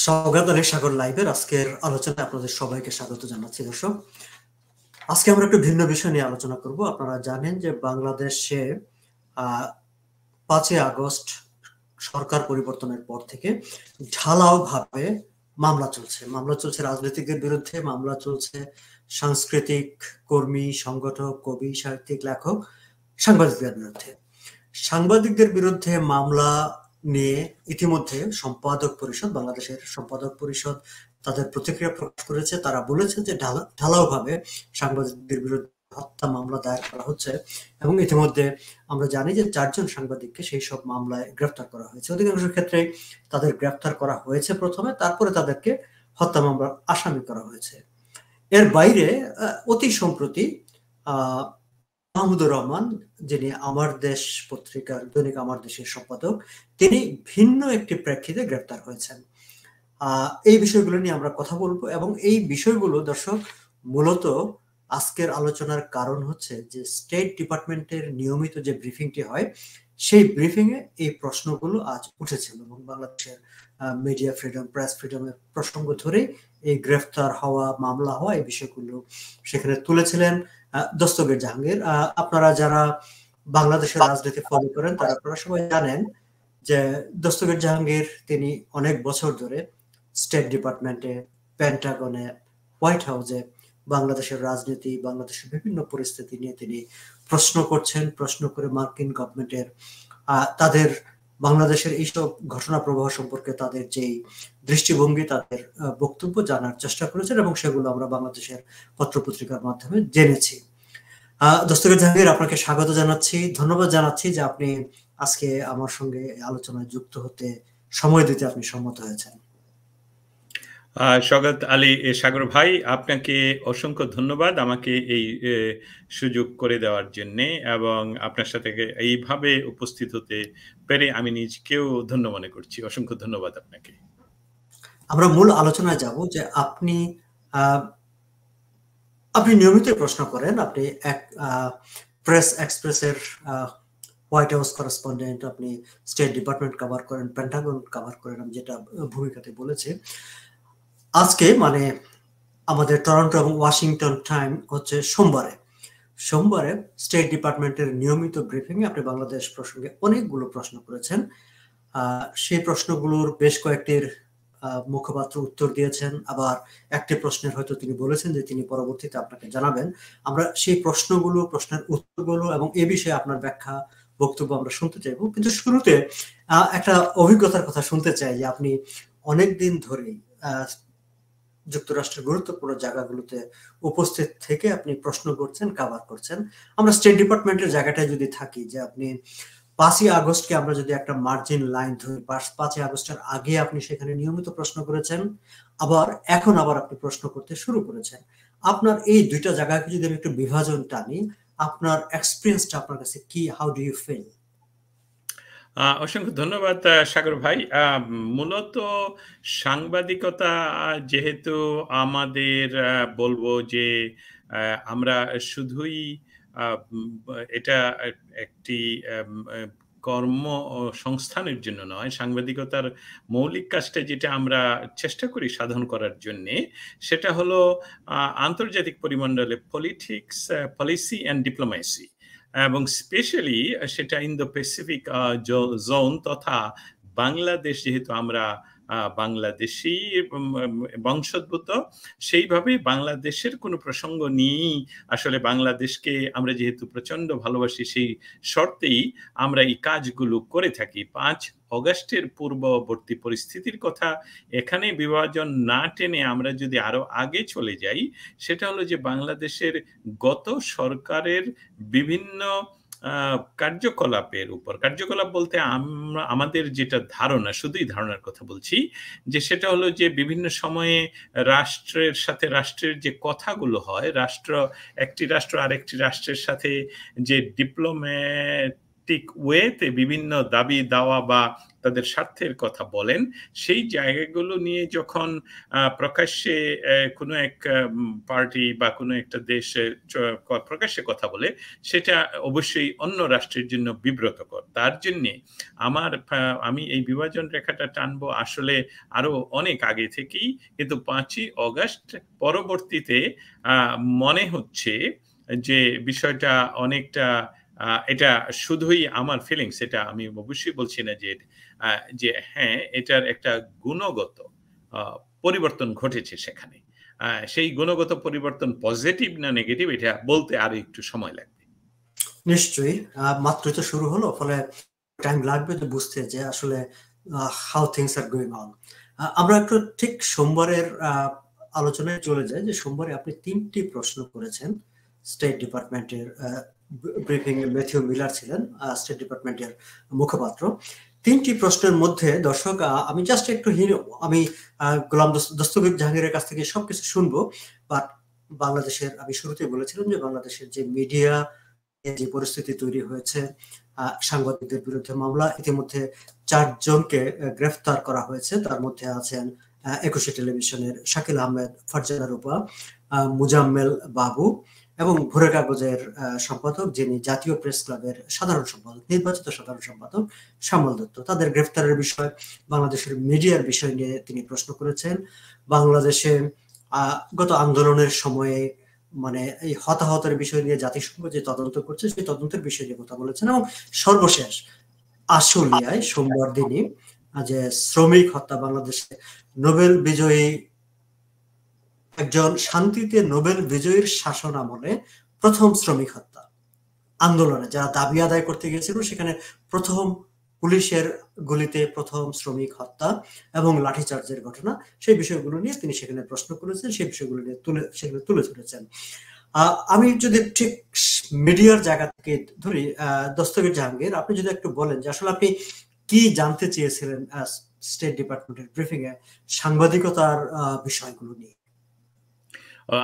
সওগাত আলী সাগর লাইভের আজকের আলোচনায় আপনাদের সবাইকে স্বাগত জানাচ্ছি দর্শক। আজকে আমরা একটু ভিন্ন বিষয় নিয়ে আলোচনা করব। আপনারা জানেন যে বাংলাদেশে 5ই আগস্ট সরকার পরিবর্তনের পর থেকে ঢালাওভাবে মামলা চলছে রাজনীতিকের বিরুদ্ধে, মামলা চলছে সাংস্কৃতিক কর্মী, সংগঠক, কবি, সাহিত্যিক, লেখক, সাংবাদিকদের বিরুদ্ধে মামলা নিয়ে ইতিমধ্যে বাংলাদেশের সম্পাদক পরিষদ তাদের প্রতিক্রিয়া প্রকাশ করেছে। তারা বলেছে যে ঢালাওভাবে সাংবাদিকদের বিরুদ্ধে হত্যা মামলা দায়ের করা হচ্ছে এবং ইতিমধ্যে আমরা জানি যে 4 জন সাংবাদিককে সেই সব মামলায় গ্রেফতার করা হয়েছে। অধিকাংশ ক্ষেত্রে তাদের গ্রেফতার করা হয়েছে প্রথমে, তারপরে তাদেরকে হত্যা মামলার আসামি করা হয়েছে। এর বাইরে অতি সম্প্রতি মাহমুদুর রহমান, যিনি আমার দেশ পত্রিকার দৈনিক আমার দেশের সম্পাদক, তিনি ভিন্ন একটি প্রেক্ষিতে গ্রেফতার হয়েছেন। এই বিষয়গুলো নিয়ে আমরা কথা বলবো এবং এই বিষয়গুলো দর্শক মূলত আজকের আলোচনার কারণ হচ্ছে যে স্টেট ডিপার্টমেন্টের নিয়মিত যে ব্রিফিংটি হয় সেই ব্রিফিং এ এই প্রশ্নগুলো আজ উঠেছিল এবং বাংলাদেশের মিডিয়া ফ্রিডম, প্রেস ফ্রিডমের প্রসঙ্গ ধরে এই গ্রেফতার হওয়া, মামলা হওয়া এই বিষয়গুলো সেখানে তুলেছিলেন দস্তগীর জাহাঙ্গীর। আপনারা যারা বাংলাদেশের রাজনীতি ফলো করেন তারা সবাই জানেন যে দস্তগীর জাহাঙ্গীর তিনি অনেক বছর ধরে স্টেট ডিপার্টমেন্টে, পেন্টাগনে, হোয়াইট হাউসে বাংলাদেশের রাজনীতি, বাংলাদেশের বিভিন্ন পরিস্থিতি নিয়ে তিনি প্রশ্ন করে মার্কিন গভর্নমেন্টের তাদের বাংলাদেশের এইসব ঘটনা প্রবাহ সম্পর্কে তাদের যেই দৃষ্টিভঙ্গি, তাদের বক্তব্য জানার চেষ্টা করেছেন এবং সেগুলো আমরা বাংলাদেশের পত্রপত্রিকার মাধ্যমে জেনেছি। দস্তগীর জাহাঙ্গীর, আপনাকে স্বাগত জানাচ্ছি, ধন্যবাদ জানাচ্ছি যে আপনি আজকে আমার সঙ্গে আলোচনায় যুক্ত হতে, সময় দিতে আপনি সম্মত হয়েছেন। সওগাত আলী সাগর ভাই, আপনাকে অসংখ্য ধন্যবাদ আমাকে এই সুযোগ করে দেওয়ার জন্য এবং আপনার সাথে এইভাবে উপস্থিত হতে পেরে আমি নিজকেও ধন্য মনে করছি। অসংখ্য ধন্যবাদ আপনাকে। আমরা মূল আলোচনায় যাব যে আপনি নিয়মিত প্রশ্ন করেন, আপনি এক প্রেস এক্সপ্রেসের হোয়াইট হাউস করেসপন্ডেন্ট, আপনি স্টেট ডিপার্টমেন্ট কভার করেন, পেন্টাগন কভার করেন, আমি যেটা ভূমিকাতে বলেছি। আজকে মানে আমাদের টরন্টো এবং ওয়াশিংটন টাইম হচ্ছে সোমবারে স্টেট ডিপার্টমেন্টের নিয়মিত ব্রিফিং এ আপনি বাংলাদেশ প্রসঙ্গে অনেকগুলো প্রশ্ন করেছেন। সেই প্রশ্নগুলোর বেশ কয়েকটির মুখপাত্র উত্তর দিয়েছেন, আবার একটি প্রশ্নের হয়তো তিনি বলেছেন যে তিনি পরবর্তীতে আপনাকে জানাবেন। আমরা সেই প্রশ্নের উত্তরগুলো এবং এ বিষয়ে আপনার ব্যাখ্যা, বক্তব্য আমরা শুনতে চাইব। কিন্তু শুরুতে একটা অভিজ্ঞতার কথা শুনতে চাই যে আপনি অনেকদিন ধরেই যুক্তরাষ্ট্রের গুরুত্বপূর্ণ জায়গাগুলোতে উপস্থিত থেকে আপনি প্রশ্ন করছেন, কভার করছেন। আমরা স্টেট ডিপার্টমেন্টের জায়গাটায় যদি থাকি, যে আপনি 5ই আগস্টকে আমরা যদি একটা মার্জিন লাইন ধরি, 5ই আগস্টের আগে আপনি সেখানে নিয়মিত প্রশ্ন করেছেন, এখন আবার আপনি প্রশ্ন করতে শুরু করেছেন। আপনার এই দুইটা জায়গাকে যদি আমি একটু বিভাজন টানি, আপনার এক্সপেরিয়েন্সটা আপনার কাছে কি? How do you feel? অসংখ্য ধন্যবাদ সাগর ভাই। মূলত সাংবাদিকতা যেহেতু আমাদের বলবো যে আমরা শুধুই এটা একটি কর্মসংস্থানের জন্য নয়, সাংবাদিকতার মৌলিক কাজটা যেটা আমরা চেষ্টা করি সাধন করার জন্যে, সেটা হলো আন্তর্জাতিক পরিমণ্ডলে পলিটিক্স, পলিসি অ্যান্ড ডিপ্লোমেসি এবং স্পেশালি সেটা ইন্দো প্যাসিফিক জোন তথা বাংলাদেশ, যেহেতু আমরা বাংলাদেশী বংশোদ্ভূত, সেইভাবে বাংলাদেশের কোনো প্রসঙ্গ নিয়েই আসলে বাংলাদেশকে আমরা যেহেতু প্রচন্ড ভালোবাসি, সেই শর্তেই আমরা এই কাজগুলো করে থাকি। 5 অগাস্টের পূর্ববর্তী পরিস্থিতির কথা এখানে বিভাজন না টেনে আমরা যদি আরো আগে চলে যাই, সেটা হলো যে বাংলাদেশের গত সরকারের বিভিন্ন কার্যকলাপ বলতে আমাদের যেটা ধারণা, শুধুই ধারণার কথা বলছি, যে সেটা হলো যে বিভিন্ন সময়ে রাষ্ট্রের সাথে রাষ্ট্রের যে কথাগুলো হয়, একটি রাষ্ট্র আরেকটি রাষ্ট্রের সাথে যে ডিপ্লোম্যাটিক ওয়েতে বিভিন্ন দাবি দাওয়া বা তাদের স্বার্থের কথা বলেন, সেই জায়গাগুলো নিয়ে যখন প্রকাশ্যে কোনো এক পার্টি বা কোনো একটা দেশে প্রকাশ্যে কথা বলে, সেটা অবশ্যই অন্য রাষ্ট্রের জন্য বিব্রতকর। তার জন্যে আমি এই বিভাজন রেখাটা টানবো আসলে আরো অনেক আগে থেকেই, কিন্তু 5ই অগাস্ট পরবর্তীতে মনে হচ্ছে যে বিষয়টা অনেকটা এটা শুধুই আমার ফিলিংস, এটা আমি অবশ্যই বলছি না যে হ্যাঁ, এটার একটা গুণগত পরিবর্তন ঘটেছে সেখানে। সেই গুণগত পরিবর্তন পজিটিভ না নেগেটিভ এটা বলতে আরো একটু সময় লাগবে। নিশ্চয়ই, মাত্রই তো শুরু হলো, ফলে টাইম লাগবে তো বুঝতে যে আসলে how things are going on. আমরা একটু ঠিক সোমবারের আলোচনায় চলে যাই, যে সোমবারে আপনি 3টি প্রশ্ন করেছেন স্টেট ডিপার্টমেন্টের ব্রিফিং এ। ম্যাথিউ মিলার ছিলেন স্টেট ডিপার্টমেন্টের মুখপাত্র। 3টি প্রশ্নের মধ্যে দর্শক, আমি জাস্ট একটু আমি গোলাম দস্তগীর জাহাঙ্গীরের কাছ থেকে সবকিছু শুনবো, বাট বাংলাদেশের, আমি শুরুতেই বলেছিলাম যে বাংলাদেশের যে মিডিয়া যে পরিস্থিতি তৈরি হয়েছে, সাংবাদিকদের বিরুদ্ধে মামলা, ইতিমধ্যে 4 জনকে গ্রেফতার করা হয়েছে। তার মধ্যে আছেন 21 টেলিভিশনের শাকিল আহমেদ, ফারজানা রূপা, মুজাম্মেল বাবু এবং ভোরের কাগজের সম্পাদক, যিনি জাতীয় প্রেস ক্লাবের সাধারণ সম্পাদক, নির্বাচিত সাধারণ সম্পাদক শ্যামল দত্ত। তাদের গ্রেফতারের বিষয়, বাংলাদেশের মিডিয়ার বিষয় নিয়ে তিনি প্রশ্ন করেছেন। বাংলাদেশে গত আন্দোলনের সময়ে মানে এই হতাহতের বিষয় নিয়ে জাতিসংঘ যে তদন্ত করছে, সেই তদন্তের বিষয় নিয়ে কথা বলেছেন। এবং সর্বশেষ আশুলিয়ায় সোমবার দিনই যে শ্রমিক হত্যা, বাংলাদেশে নোবেল বিজয়ী একজন শান্তিতে নোবেল বিজয়ীর শাসন আমলে প্রথম শ্রমিক হত্যা, আন্দোলনে যারা দাবি আদায় করতে গিয়েছিল সেখানে প্রথম পুলিশের গুলিতে প্রথম শ্রমিক হত্যা এবং লাঠিচার্জের ঘটনা, সেই বিষয়গুলো নিয়ে তিনি সেখানে প্রশ্ন করেছেন, সেই বিষয়গুলো নিয়ে সেখানে তুলে ধরেছেন। আমি যদি ঠিক মিডিয়ার জায়গা থেকে ধরি, দস্তগীর জাহাঙ্গীর, আপনি যদি একটু বলেন যে আসলে আপনি কি জানতে চেয়েছিলেন স্টেট ডিপার্টমেন্টের ব্রিফিং এ সাংবাদিকতার বিষয়গুলো নিয়ে।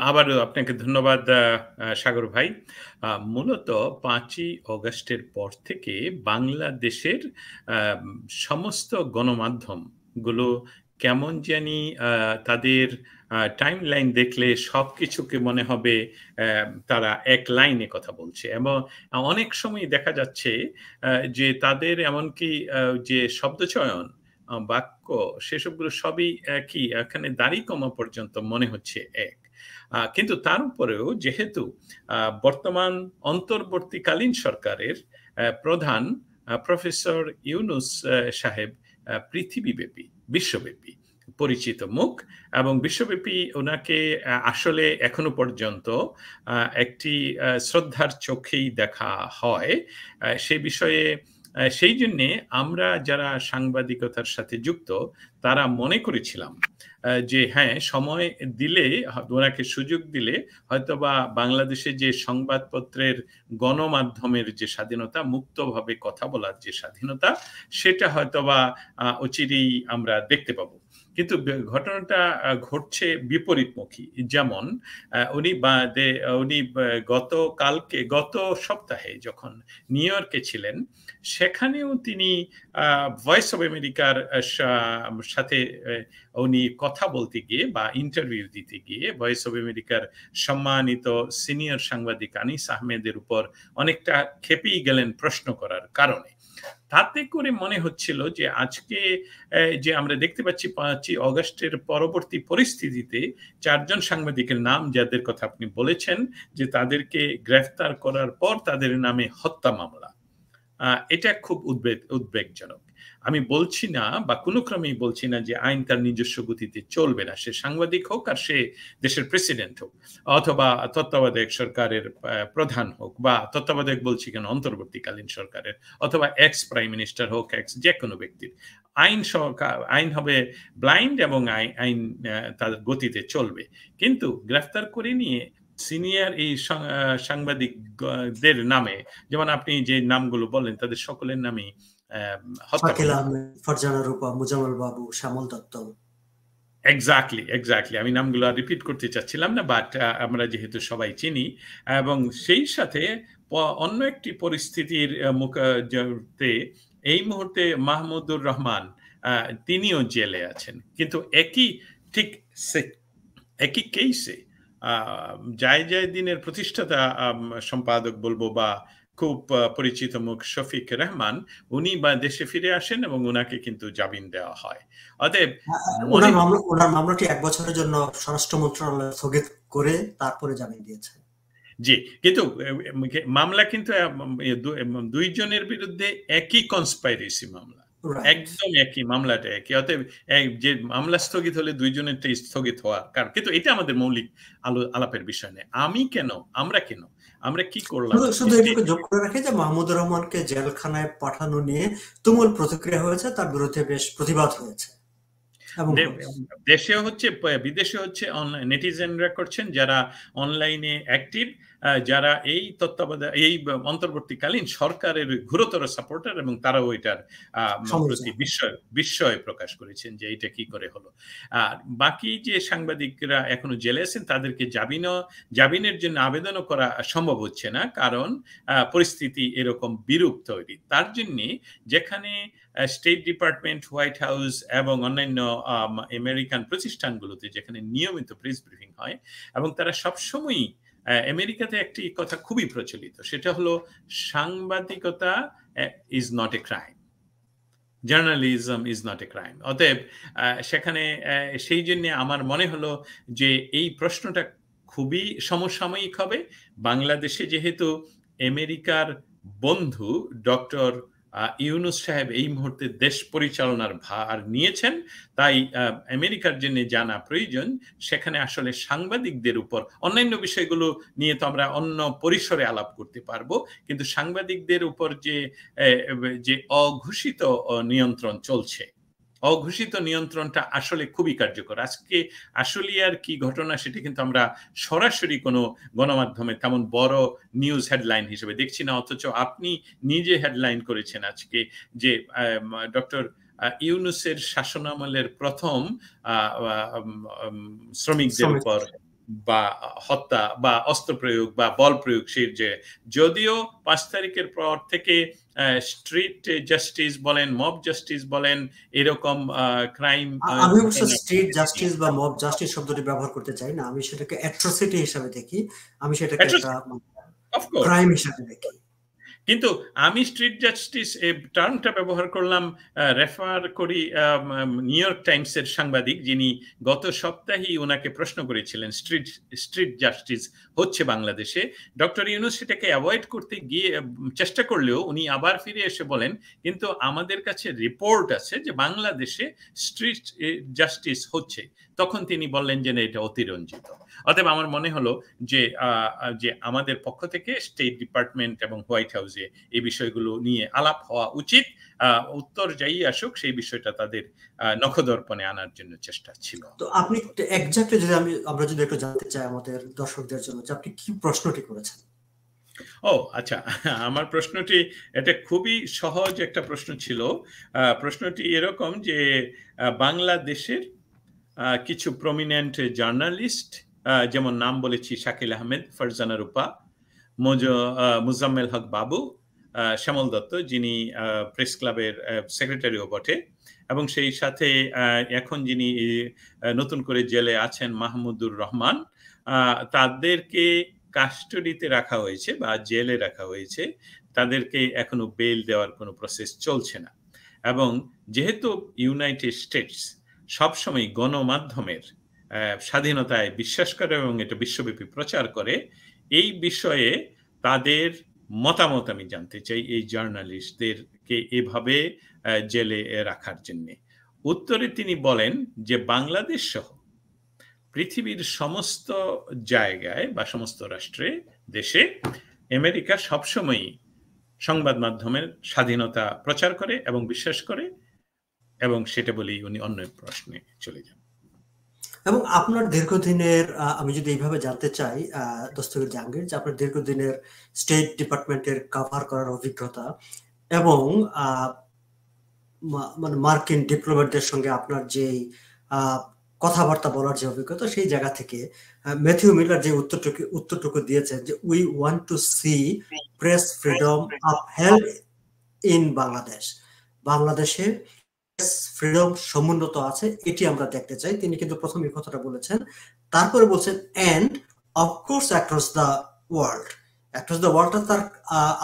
আবারও আপনাকে ধন্যবাদ সাগর ভাই। মূলত 5ই অগাস্টের পর থেকে বাংলাদেশের সমস্ত গণমাধ্যমগুলো কেমন জানি তাদের টাইমলাইন দেখলে সবকিছুকে মনে হবে তারা এক লাইনে কথা বলছে, এবং অনেক সময় দেখা যাচ্ছে যে তাদের এমনকি যে শব্দচয়ন, বাক্য, সেসবগুলো সবই একই, এখানে দাড়ি কমা পর্যন্ত মনে হচ্ছে এক। কিন্তু তার উপরেও যেহেতু বর্তমান অন্তর্বর্তীকালীন সরকারের প্রধান প্রফেসর ইউনুস সাহেব পৃথিবীব্যাপী, বিশ্বব্যাপী পরিচিত মুখ, এবং বিশ্বব্যাপী ওনাকে আসলে এখনো পর্যন্ত একটি শ্রদ্ধার চোখেই দেখা হয়। সে বিষয়ে সেই জন্যে আমরা যারা সাংবাদিকতার সাথে যুক্ত তারা মনে করেছিলাম যে হ্যাঁ, সময় দিলে, ওনাকে সুযোগ দিলে হয়তোবা বাংলাদেশে যে সংবাদপত্রের গণমাধ্যমের যে স্বাধীনতা, মুক্তভাবে কথা বলার যে স্বাধীনতা, সেটা হয়তোবা অচিরেই আমরা দেখতে পাবো। কিন্তু ঘটনাটা ঘটছে বিপরীতমুখী। যেমন উনি গত সপ্তাহে যখন নিউ ইয়র্কে ছিলেন, সেখানেও তিনি ভয়েস অব আমেরিকার সাথে উনি কথা বলতে গিয়ে বা ইন্টারভিউ দিতে গিয়ে ভয়েস অব আমেরিকার সম্মানিত সিনিয়র সাংবাদিক আনিস আহমেদের উপর অনেকটা খেপেই গেলেন প্রশ্ন করার কারণে। তাতে করে মনে হচ্ছিল যে আজকে যে আমরা দেখতে পাচ্ছি 5ই অগাস্টের পরবর্তী পরিস্থিতিতে 4 জন সাংবাদিকের নাম, যাদের কথা আপনি বলেছেন যে তাদেরকে গ্রেফতার করার পর তাদের নামে হত্যা মামলা, এটা খুব উদ্বেগজনক। আমি বলছি না বা কোনো ক্রমেই বলছি না যে আইন তার নিজস্ব গতিতে চলবে না, সে সাংবাদিক হোক আর সে দেশের প্রেসিডেন্ট হোক, অথবা তত্ত্বাবধায়ক সরকারের প্রধান হোক, বা তত্ত্বাবধায়ক বলছি কেন, অন্তর্বর্তীকালীন সরকারের, অথবা এক্স প্রাইম মিনিস্টার হোক, যে কোনো ব্যক্তির আইন হবে ব্লাইন্ড, এবং আইন তার গতিতে চলবে। কিন্তু গ্রেফতার করে নিয়ে সিনিয়র এই সাংবাদিকদের নামে, যেমন আপনি যে নামগুলো বললেন তাদের সকলের নামে শাকিল আহমেদ, ফারজানা রূপা, মুজাম্মেল বাবু, শ্যামল দত্ত। এক্স্যাক্টলি আমি নামগুলো রিপিট করতে চাচ্ছিলাম না, বাট আমরা যেহেতু সবাই চিনি, এবং সেই সাথে অন্য একটি পরিস্থিতির মুখে এই মুহূর্তে মাহমুদুর রহমান তিনিও জেলে আছেন, কিন্তু ঠিক একই কেসে জায়দিনের প্রতিষ্ঠাতা সম্পাদক বলবো বা খুব পরিচিত মুখ শফিক রেহমান, উনি বা দেশে ফিরে আসেন এবং উনাকে কিন্তু জামিন দেওয়া হয়। অতএব ওনার মামলাটি 1 বছরের জন্য স্বরাষ্ট্র মন্ত্রণালয় স্থগিত করে তারপরে জামিন দিয়েছে। জি, কিন্তু মামলা কিন্তু দুইজনের বিরুদ্ধে একই কনস্পাইরেসি মামলা, একদম একই, মামলাটা একই। অতএব যে মামলা স্থগিত হলে দুইজনেরটাই স্থগিত হওয়ার কারণ, কিন্তু এটা আমাদের মৌলিক আলাপের বিষয় নেই। আমরা কি করলাম। শুধু এটুকু যোগ করে রাখি যে মাহমুদুর রহমানকে জেলখানায় পাঠানো নিয়ে তুমুল প্রতিক্রিয়া হয়েছে, তার বিরুদ্ধে বেশ প্রতিবাদ হয়েছে। দেশে হচ্ছে, বিদেশে হচ্ছে নেটিজেনরা করছেন, যারা অনলাইনে অ্যাক্টিভ, যারা এই এই অন্তর্বর্তীকালীন সরকারের ঘোরতর সাপোর্টার, এবং তারাও এটার প্রতি বিস্ময় প্রকাশ করেছেন যে এটা কি করে হলো। আর বাকি যে সাংবাদিকরা এখনো জেলে আছেন তাদেরকে জামিনের জন্য আবেদনও করা সম্ভব হচ্ছে না, কারণ পরিস্থিতি এরকম বিরূপ তৈরি। তার জন্য যেখানে স্টেট ডিপার্টমেন্ট, হোয়াইট হাউস এবং অন্যান্য আমেরিকান প্রতিষ্ঠানগুলোতে যেখানে নিয়মিত প্রেস ব্রিফিং হয়, এবং তারা সবসময়ই, আমেরিকাতে একটি কথা খুবই প্রচলিত, সেটা হলো সাংবাদিকতা is not a crime, journalism is not a crime. অতএব সেখানে সেই জন্য আমার মনে হলো যে এই প্রশ্নটা খুবই সমসাময়িক হবে। বাংলাদেশে যেহেতু আমেরিকার বন্ধু ডক্টর ইউনূস সাহেব এই মুহূর্তে দেশ পরিচালনার ভার নিয়েছেন, তাই আমেরিকার জন্য জানা প্রয়োজন সেখানে আসলে সাংবাদিকদের উপর, অন্যান্য বিষয়গুলো নিয়ে তো আমরা অন্য পরিসরে আলাপ করতে পারবো, কিন্তু সাংবাদিকদের উপর যে অঘোষিত নিয়ন্ত্রণ চলছে, অঘোষিত নিয়ন্ত্রণটা আসলে খুবই কার্যকর। আজকে আশুলিয়ার কি ঘটনা সেটা কিন্তু আমরা সরাসরি কোনো গণমাধ্যমে তেমন বড় নিউজ হেডলাইন হিসেবে দেখছি না, অথচ আপনি নিজে হেডলাইন করেছেন আজকে যে ডক্টর ইউনূসের শাসনামলের প্রথম শ্রমিকদের উপর বা হত্যা বা অস্ত্র প্রয়োগ বা বল প্রয়োগ, সেই যে যদিও ৫ তারিখের পর থেকে স্ট্রিট জাস্টিস বলেন, মব জাস্টিস বলেন, এরকম ক্রাইম, আমি অবশ্য স্ট্রিট জাস্টিস বা মব জাস্টিস শব্দটি ব্যবহার করতে চাই না, আমি সেটাকে অ্যাট্রোসিটি হিসেবে দেখি, আমি সেটাকে একটা ক্রাইম হিসেবে দেখি। কিন্তু আমি স্ট্রিট জাস্টিস এই টার্মটা ব্যবহার করলাম, রেফার করি নিউ ইয়র্ক টাইমসের সাংবাদিক যিনি গত সপ্তাহেই ওনাকে প্রশ্ন করেছিলেন স্ট্রিট জাস্টিস হচ্ছে বাংলাদেশে। ডক্টর ইউনূস সেটাকে অ্যাভয়েড করতে গিয়ে চেষ্টা করলেও উনি আবার ফিরে এসে বলেন কিন্তু আমাদের কাছে রিপোর্ট আছে যে বাংলাদেশে স্ট্রিট জাস্টিস হচ্ছে। তখন তিনি বললেন যে এটা অতিরঞ্জিত। অতএব আমার মনে হলো যে আমাদের পক্ষ থেকে স্টেট ডিপার্টমেন্ট এবং হোয়াইট হাউসে এই বিষয়গুলো নিয়ে আলাপ হওয়া উচিত। উত্তর যাই আসুক সেই বিষয়টা তাদের নখদর্পণে আনার জন্য চেষ্টা ছিল। তো আপনি এক্স্যাক্টলি যদি আমরা যদি একটু জানতে চাই আমাদের দর্শকদের জন্য যে আপনি কি প্রশ্নটি করেছেন। ও আচ্ছা, আমার প্রশ্নটি এটা খুবই সহজ একটা প্রশ্ন ছিল। প্রশ্নটি এরকম যে বাংলাদেশের কিছু প্রমিনেন্ট জার্নালিস্ট, যেমন নাম বলেছি শাকিল আহমেদ, ফারজানা রূপা, মুজাম্মেল হক বাবু, শ্যামল দত্ত যিনি প্রেস ক্লাবের সেক্রেটারিও বটে, এবং সেই সাথে এখন যিনি নতুন করে জেলে আছেন মাহমুদুর রহমান, তাদেরকে কাস্টডিতে রাখা হয়েছে বা জেলে রাখা হয়েছে, তাদেরকে এখনো বেল দেওয়ার কোনো প্রসেস চলছে না। এবং যেহেতু ইউনাইটেড স্টেটস সবসময় গণমাধ্যমের স্বাধীনতায় বিশ্বাস করে এবং এটা বিশ্বব্যাপী প্রচার করে, এই বিষয়ে তাদের মতামত আমি জানতে চাই এই জার্নালিস্টদেরকে এভাবে জেলে রাখার জন্য। উত্তরে তিনি বলেন যে বাংলাদেশ সহ পৃথিবীর সমস্ত জায়গায় বা সমস্ত রাষ্ট্রে, দেশে আমেরিকা সবসময়ই সংবাদ মাধ্যমের স্বাধীনতা প্রচার করে এবং বিশ্বাস করে, এবং সেটা বলেই উনি অন্য প্রশ্নে চলে যান। এবং আপনার দীর্ঘদিনের, আমি যদি এইভাবে জানতে চাই দস্তগীর জাহাঙ্গীর, যে আপনার দীর্ঘদিনের স্টেট ডিপার্টমেন্টের কভার করার অভিজ্ঞতা এবং মানে মার্কিন ডিপ্লোম্যাটদের সঙ্গে আপনার যে কথাবার্তা বলার যে অভিজ্ঞতা, সেই জায়গা থেকে ম্যাথিউ মিলার যে উত্তরটুকু দিয়েছেন যে we want to see press freedom upheld in Bangladesh, বাংলাদেশে ফ্রিডম সমুন্নত আছে, এটি আমরা দেখতে চাই। তিনি কিন্তু প্রথম এই কথাটা বলেছেন, তারপরে বলছেন and of course across the world. Across the ওয়ার্ল্ডটা তার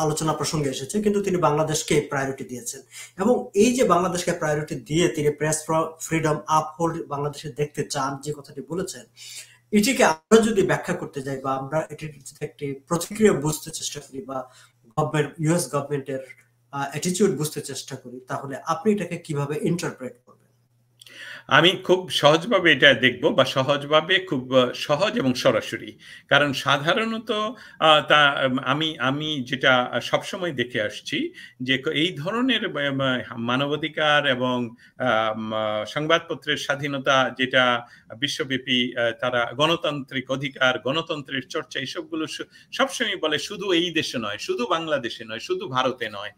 আলোচনা প্রসঙ্গে এসেছে, কিন্তু তিনি বাংলাদেশকে প্রায়োরিটি দিয়েছেন। এবং এই যে বাংলাদেশকে প্রায়োরিটি দিয়ে তিনি প্রেস ফ্রিডম আপহোল্ড বাংলাদেশে দেখতে চান, যে কথাটি বলেছেন, এটিকে আমরা যদি ব্যাখ্যা করতে যাই বা আমরা এটির একটি প্রতিক্রিয়া বুঝতে চেষ্টা করি বা ইউএস গভর্নমেন্টের অ্যাটিটিউড বুঝতে চেষ্টা করি, তাহলে আপনি এটাকে কিভাবে ইন্টারপ্রেট করবেন? আমি খুব সহজভাবে এটা দেখব, বা সহজভাবে খুব সহজ এবং সরাসরি। কারণ সাধারণত তা আমি যেটা সবসময় দেখে আসছি, যে এই ধরনের মানবাধিকার এবং সংবাদপত্রের স্বাধীনতা, যেটা বিশ্বব্যাপী তারা গণতান্ত্রিক অধিকার, গণতন্ত্রের চর্চা, এসবগুলো সবসময় বলে শুধু এই দেশে নয়, শুধু বাংলাদেশে নয়, শুধু ভারতে নয়,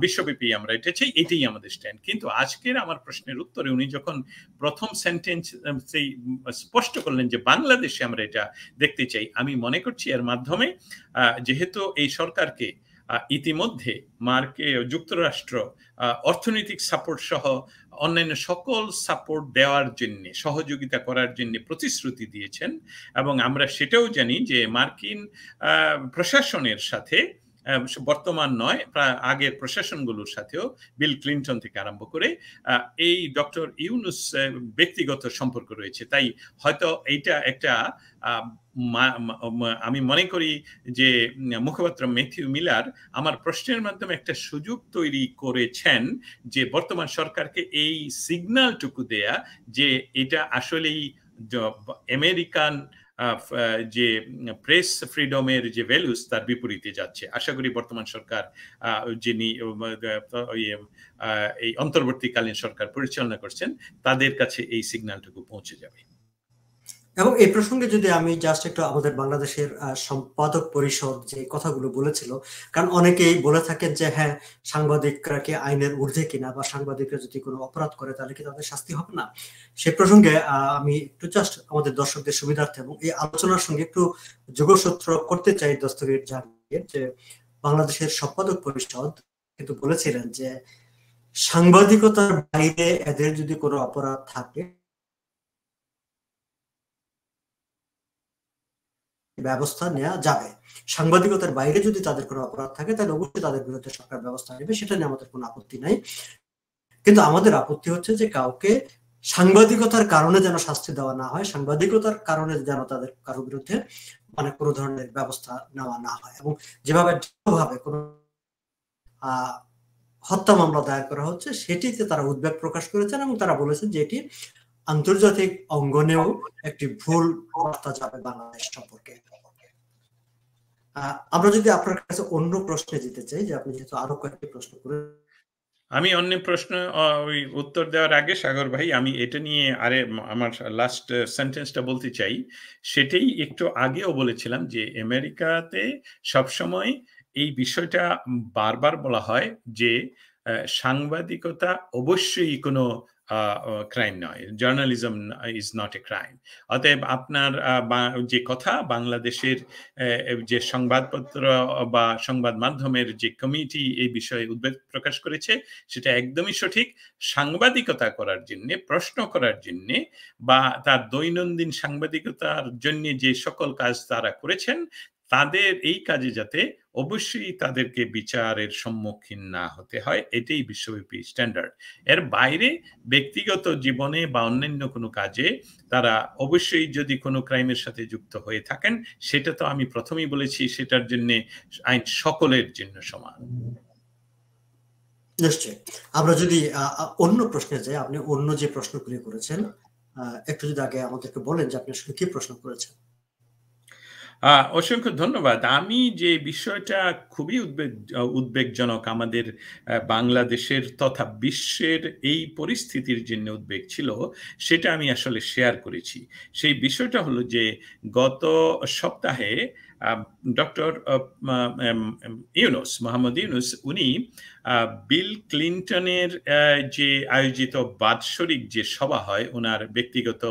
বিশ্বব্যাপী আমরা এটা চাই, এটাই আমাদের স্ট্যান্ড। কিন্তু আজকের আমার প্রশ্নের উত্তরে উনি যখন প্রথম সেন্টেন্স স্পষ্ট করলেন যে বাংলাদেশে আমরা এটা দেখতে চাই, আমি মনে করছি এর মাধ্যমে, যেহেতু এই সরকারকে ইতিমধ্যে যুক্তরাষ্ট্র অর্থনৈতিক সাপোর্ট সহ অন্যান্য সকল সাপোর্ট দেওয়ার জন্য, সহযোগিতা করার জন্য প্রতিশ্রুতি দিয়েছেন, এবং আমরা সেটাও জানি যে মার্কিন প্রশাসনের সাথে, বর্তমান নয়, প্রায় আগের প্রশাসনগুলোর সাথেও, বিল ক্লিন্টন থেকে আরম্ভ করে, এই ডক্টর ইউনূস ব্যক্তিগত সম্পর্ক রয়েছে। তাই হয়তো এইটা একটা, আমি মনে করি যে মুখপাত্র ম্যাথিউ মিলার আমার প্রশ্নের মাধ্যমে একটা সুযোগ তৈরি করেছেন, যে বর্তমান সরকারকে এই সিগন্যালটুকু দেয়া যে এটা আসলেই আমেরিকান যে প্রেস ফ্রিডমের যে ভ্যালুস, তার বিপরীতে যাচ্ছে। আশা করি বর্তমান সরকার, যিনি এই অন্তর্বর্তীকালীন সরকার পরিচালনা করছেন, তাদের কাছে এই সিগন্যালটুকু পৌঁছে যাবে। এবং এই প্রসঙ্গে যদি আমি জাস্ট একটু আমাদের বাংলাদেশের সম্পাদক পরিষদ যে কথাগুলো বলেছিল, কারণ অনেকেই বলে থাকেন যে হ্যাঁ, সাংবাদিকরা কি আইনের ঊর্ধ্বে কিনা, বা সাংবাদিকরা যদি কোনো অপরাধ করে তাহলে কি তাদের শাস্তি হবে না। সে প্রসঙ্গে আমি একটু জাস্ট আমাদের দর্শকদের সুবিধার্থে এবং এই আলোচনার সঙ্গে একটু যোগসূত্র করতে চাই দস্তগীর জাহাঙ্গীর, যে বাংলাদেশের সম্পাদক পরিষদ কিন্তু বলেছিলেন যে সাংবাদিকতার বাইরে এদের যদি কোনো অপরাধ থাকে, ব্যবস্থা নেওয়া যাবে। সাংবাদিকতার বাইরে যদি তাদের কোনো অপরাধ থাকে, তাহলে অবশ্যই তাদের বিরুদ্ধে সরকার ব্যবস্থা নেবে, সেটা নিয়ে আমাদের কোনো আপত্তি নাই। কিন্তু আমাদের আপত্তি হচ্ছে যে কাউকে সাংবাদিকতার কারণে যেন শাস্তি দেওয়া না হয়, সাংবাদিকতার কারণে যেন তাদের কারো বিরুদ্ধে মানে কোনো ধরনের ব্যবস্থা নেওয়া না হয়। এবং যেভাবে কোনো হত্যা মামলা দায়ের করা হচ্ছে, সেটিতে তারা উদ্বেগ প্রকাশ করেছেন, এবং তারা বলেছেন যে এটি আন্তর্জাতিক অঙ্গনেও একটি ভুল বার্তা যাবে বাংলাদেশ সম্পর্কে। আমরা যদি আপনার কাছে অন্য প্রশ্নে যেতে চাই, যে আপনি যেহেতু আরো কয়েকটি প্রশ্ন করে, আমি অন্য প্রশ্ন উত্তর দেওয়ার আগে সাগর ভাই, আমি এটা নিয়ে আমার লাস্ট সেন্টেন্সটা বলতে চাই। সেটাই একটু আগেও বলেছিলাম যে আমেরিকাতে সবসময় এই বিষয়টা বারবার বলা হয় যে সাংবাদিকতা অবশ্যই কোনো ক্রাইম নয়, journalism is not a crime. অতএব আপনার যে কথা, বাংলাদেশের যে সংবাদপত্র বা সংবাদ মাধ্যমের যে কমিটি এই বিষয়ে উদ্বেগ প্রকাশ করেছে, সেটা একদমই সঠিক। সাংবাদিকতা করার জন্য, প্রশ্ন করার জন্য, বা তার দৈনন্দিন সাংবাদিকতার জন্য যে সকল কাজ তারা করেছেন, তাদের এই কাজে যাতে অবশ্যই তাদেরকে বিচারের সম্মুখীন না হতে হয়, এটাই বিশ্বব্যাপী স্ট্যান্ডার্ড। এর বাইরে ব্যক্তিগত জীবনে বা অন্যান্য কোনো কাজে তারা অবশ্যই যদি কোনো ক্রাইমের সাথে যুক্ত হয়ে থাকেন, সেটা তো আমি প্রথমেই বলেছি, সেটার জন্য আইন সকলের জন্য সমান। নিশ্চয়ই। আমরা যদি অন্য প্রশ্নে যাই, আপনি অন্য যে প্রশ্নগুলি করেছেন, একটু যদি আগে আমাদেরকে বলেন যে আপনি আসলে কি প্রশ্ন করেছেন। অসংখ্য ধন্যবাদ। আমি যে বিষয়টা খুবই উদ্বেগজনক, আমাদের বাংলাদেশের তথা বিশ্বের এই পরিস্থিতির জন্য উদ্বেগ ছিল, সেটা আমি আসলে শেয়ার করেছি। সেই বিষয়টা হলো যে গত সপ্তাহে ডক্টর মোহাম্মদ ইউনূস, উনি বিল ক্লিন্টনের যে আয়োজিত বাৎসরিক যে সভা হয় ওনার ব্যক্তিগত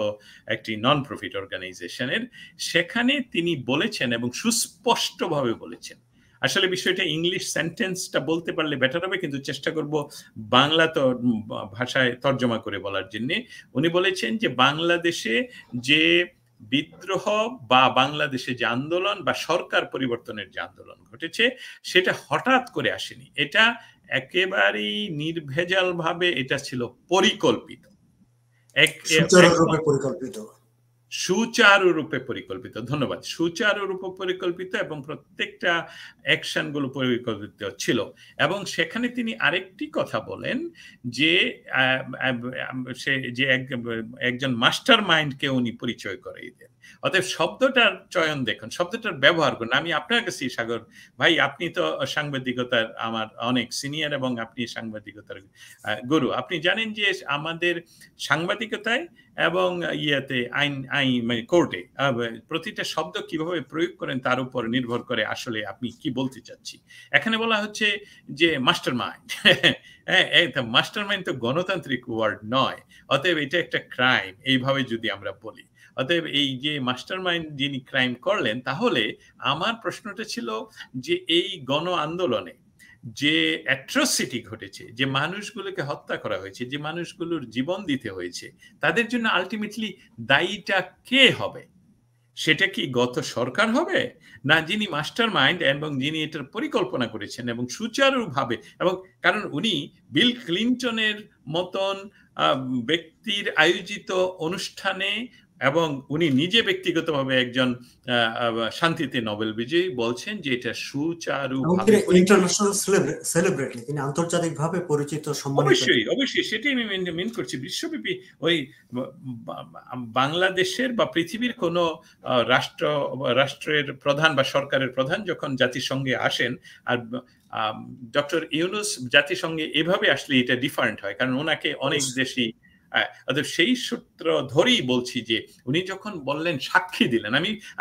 একটি নন প্রফিট অর্গানাইজেশনের, সেখানে তিনি বলেছেন এবং সুস্পষ্টভাবে বলেছেন, আসলে বিষয়টা ইংলিশ সেন্টেন্সটা বলতে পারলে বেটার হবে, কিন্তু চেষ্টা করব বাংলা তো ভাষায় তর্জমা করে বলার জন্য। উনি বলেছেন যে বাংলাদেশে যে বিদ্রোহ বা বাংলাদেশে যে আন্দোলন বা সরকার পরিবর্তনের যে আন্দোলন ঘটেছে সেটা হঠাৎ করে আসেনি, এটা একেবারেই নির্ভেজালভাবে এটা ছিল পরিকল্পিত, সুচারুরূপে পরিকল্পিত। সুচারুরূপে পরিকল্পিত, ধন্যবাদ। সুচারুরূপে পরিকল্পিত এবং প্রত্যেকটা অ্যাকশন গুলো পরিকল্পিত ছিল। এবং সেখানে তিনি আরেকটি কথা বলেন যে সে যে একজন মাস্টার মাইন্ডকে উনি পরিচয় করিয়ে দেন। অতএব শব্দটার চয়ন দেখুন, শব্দটার ব্যবহার করুন। আমি আপনার কাছে সাগর ভাই, আপনি তো সাংবাদিকতার আমার অনেক সিনিয়র এবং আপনি সাংবাদিকতার গুরু। আপনি জানেন যে আমাদের সাংবাদিকতায় এবং ইয়েতে আইন মানে কোর্টে প্রতিটা শব্দ কিভাবে প্রয়োগ করেন তার উপর নির্ভর করে আসলে আপনি কি বলতে চাচ্ছি। এখানে বলা হচ্ছে যে মাস্টার মাইন্ড, মাস্টার মাইন্ড তো গণতান্ত্রিক ওয়ার্ড নয়, অতএব এটা একটা ক্রাইম এইভাবে যদি আমরা বলি। অতএব এই যে মাস্টার মাইন্ড যিনি ক্রাইম করলেন, তাহলে আমার প্রশ্নটা ছিল যে এই গণ আন্দোলনে যে অ্যাট্রসিটি ঘটেছে, যে মানুষগুলোকে হত্যা করা হয়েছে, যে মানুষগুলোর জীবন দিতে হয়েছে, তাদের জন্য আলটিমেটলি দায়ীটা কে হবে? সেটা কি গত সরকার হবে, না যিনি মাস্টার মাইন্ড এবং যিনি এটার পরিকল্পনা করেছেন এবং সুচারুভাবে, এবং কারণ উনি বিল ক্লিনটনের মতন ব্যক্তির আয়োজিত অনুষ্ঠানে, এবং উনি নিজে ব্যক্তিগতভাবে একজন শান্তিতে নোবেল বিজয়ী, বলছেন যে এটা সুচারুভাবে ইন্টারন্যাশনাল সেলিব্রিটি, তিনি আন্তর্জাতিকভাবে পরিচিত, সম্মানিত। অবশ্যই অবশ্যই, সেটাই আমি মেন করছি। বিশ্বব্যাপী ওই বাংলাদেশের বা পৃথিবীর কোনো রাষ্ট্রের প্রধান বা সরকারের প্রধান যখন জাতিসংঘে আসেন, আর ডক্টর ইউনূস জাতিসংঘে এভাবে আসলে এটা ডিফারেন্ট হয়, কারণ ওনাকে অনেক দেশই সেই সূত্র ধরেই বলছি যে উনি যখন বললেন, সাক্ষী দিলেন,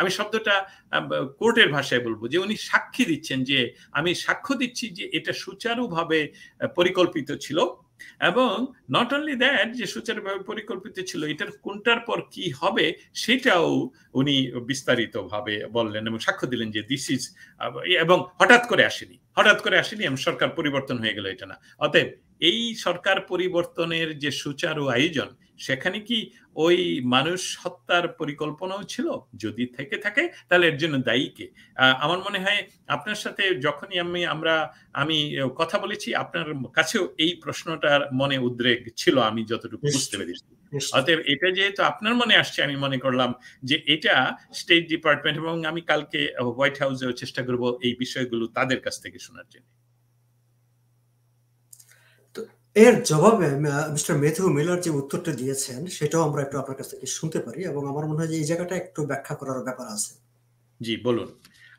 আমি শব্দটা কোর্টের ভাষায় বলবো যে উনি সাক্ষী দিচ্ছেন, যে আমি সাক্ষ্য দিচ্ছি যে এটা সুচারুভাবে পরিকল্পিত ছিল, এবং নট অনলি দ্যাট যে সুচারুভাবে পরিকল্পিত ছিল, এটার কোনটার পর কি হবে সেটাও উনি বিস্তারিতভাবে বললেন এবং সাক্ষ্য দিলেন যে দিস ইজ, এবং হঠাৎ করে আসেনি এবং সরকার পরিবর্তন হয়ে গেল এটা না। অতএব এই সরকার পরিবর্তনের যে সুচারু আয়োজন, সেখানে কি ওই মানুষ হত্যার পরিকল্পনাও ছিল? যদি থেকে থাকে তাহলে এর জন্য দায়ী কে? আমার মনে হয় আপনার সাথে যখনই আমি কথা বলেছি, আপনার কাছেও এই প্রশ্নটার মনে উদ্রেক ছিল, আমি যতটুকু বুঝতে পেরেছি। অতএব এটা যেহেতু আপনার মনে আসছে, আমি মনে করলাম যে এটা স্টেট ডিপার্টমেন্ট, এবং আমি কালকে হোয়াইট হাউসেও চেষ্টা করব এই বিষয়গুলো তাদের কাছ থেকে শোনার জন্য। এর জবাবে মিস্টার ম্যাথিউ মিলার যে উত্তরটা দিয়েছেন, সেটাও আমরা একটু আপনার কাছ থেকে শুনতে পারি, এবং আমার মনে হয় যে এই জায়গাটা একটু ব্যাখ্যা করার ব্যাপার আছে। জি বলুন,